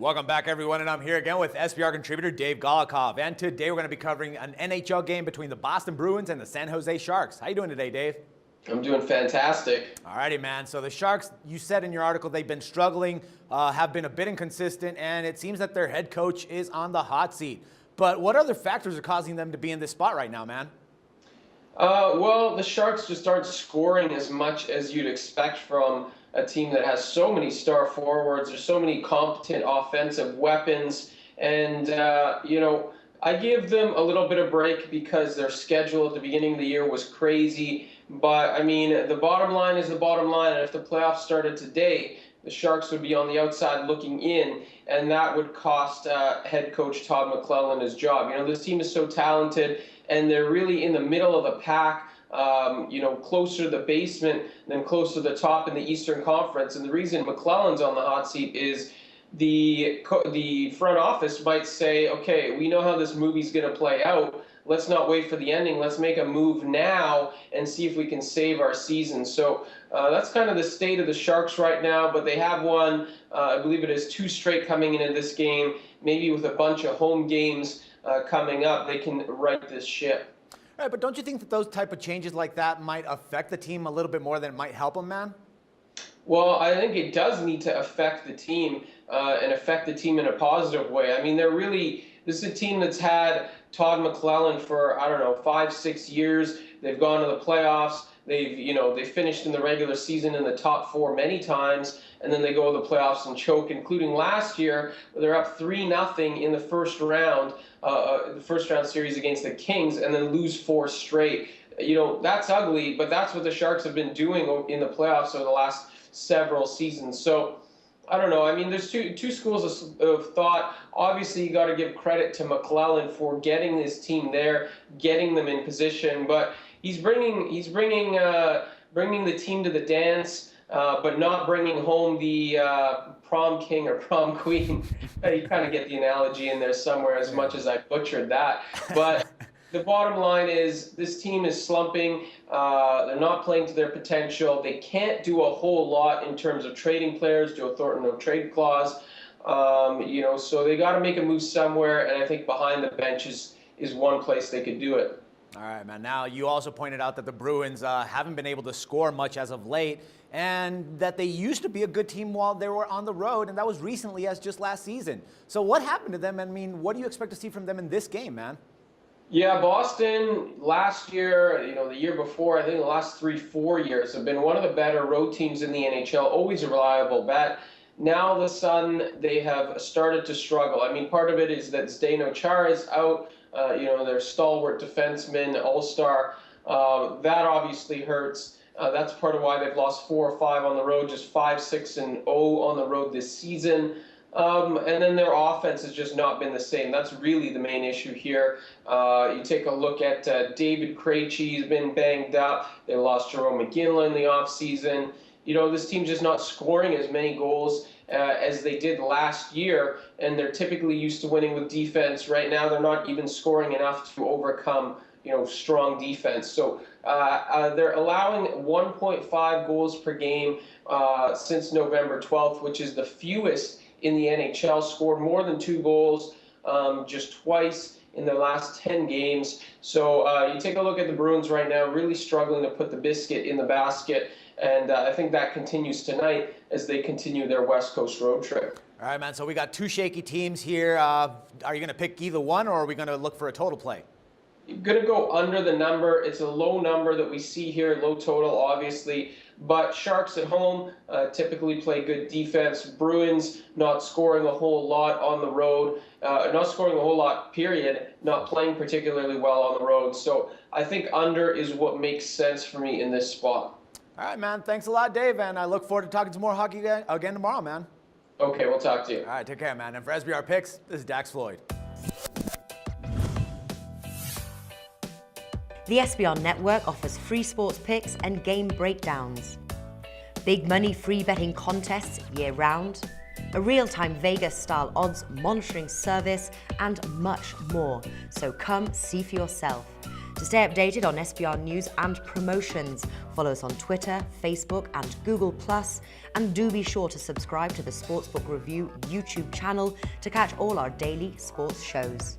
Welcome back, everyone, and I'm here again with SBR contributor Dave Golokhov. And today we're going to be covering an NHL game between the Boston Bruins and the San Jose Sharks. How you doing today, Dave? I'm doing fantastic. All righty, man. So the Sharks, you said in your article, they've been struggling, have been a bit inconsistent, and it seems that their head coach is on the hot seat. But what other factors are causing them to be in this spot right now, man? Well, the Sharks just aren't scoring as much as you'd expect from a team that has so many star forwards. There's so many competent offensive weapons. And, I give them a little bit of break because their schedule at the beginning of the year was crazy. But, I mean, the bottom line is the bottom line. And if the playoffs started today, the Sharks would be on the outside looking in, and that would cost head coach Todd McLellan his job. This team is so talented, and they're really in the middle of the pack, closer to the basement than closer to the top in the Eastern Conference. And the reason McLellan's on the hot seat is the front office might say, okay, we know how this movie's going to play out. Let's not wait for the ending. Let's make a move now and see if we can save our season. So that's kind of the state of the Sharks right now. But they have won, I believe it is 2 straight coming into this game. Maybe with a bunch of home games coming up, they can right this ship. All right, but don't you think that those type of changes like that might affect the team a little bit more than it might help them, man? Well, I think it does need to affect the team and affect the team in a positive way. I mean, this is a team that's had Todd McLellan for, 5-6 years. They've gone to the playoffs. They finished in the regular season in the top 4 many times, and then they go to the playoffs and choke, including last year, where they're up 3-0 in the first round series against the Kings, and then lose 4 straight. That's ugly, but that's what the Sharks have been doing in the playoffs over the last several seasons. So I don't know. I mean, there's two schools of thought. Obviously, you got to give credit to McLellan for getting this team there, getting them in position. But he's bringing the team to the dance, but not bringing home the prom king or prom queen. You kind of get the analogy in there somewhere, as much as I butchered that. But the bottom line is this team is slumping. They're not playing to their potential. They can't do a whole lot in terms of trading players. Joe Thornton, no trade clause. So they got to make a move somewhere, and I think behind the bench is one place they could do it. All right, man. Now, you also pointed out that the Bruins haven't been able to score much as of late, and that they used to be a good team while they were on the road, and that was recently as just last season. So what happened to them? I mean, what do you expect to see from them in this game, man? Yeah, Boston last year, the year before, I think the last 3-4 years have been one of the better road teams in the NHL, always a reliable bet. Now all of a sudden they have started to struggle. I mean, part of it is that Zdeno Chara is out, their stalwart defenseman, all-star. That obviously hurts. That's part of why they've lost 4 or 5 on the road, just 5-6-0 on the road this season. And then their offense has just not been the same. That's really the main issue here. You take a look at David Krejci. He's been banged up. They lost Jerome McGinley in the offseason. This team's just not scoring as many goals as they did last year, and they're typically used to winning with defense. Right now, they're not even scoring enough to overcome strong defense. So they're allowing 1.5 goals per game since November 12th, which is the fewest in the NHL, scored more than 2 goals just twice in their last 10 games. So you take a look at the Bruins right now, really struggling to put the biscuit in the basket. And I think that continues tonight as they continue their West Coast road trip. All right, man. So we got 2 shaky teams here. Are you going to pick either one, or are we going to look for a total play? You're going to go under the number. It's a low number that we see here, low total, obviously. But Sharks at home typically play good defense. Bruins not scoring a whole lot on the road, not scoring a whole lot, period, not playing particularly well on the road. So I think under is what makes sense for me in this spot. All right, man. Thanks a lot, Dave, and I look forward to talking some more hockey again tomorrow, man. Okay, we'll talk to you. All right, take care, man. And for SBR Picks, this is Dax Floyd. The SBR Network offers free sports picks and game breakdowns, big money free betting contests year-round, a real-time Vegas-style odds monitoring service, and much more. So come see for yourself. To stay updated on SBR news and promotions, Follow us on Twitter, Facebook, and Google+, and do be sure to subscribe to the Sportsbook Review YouTube channel to catch all our daily sports shows.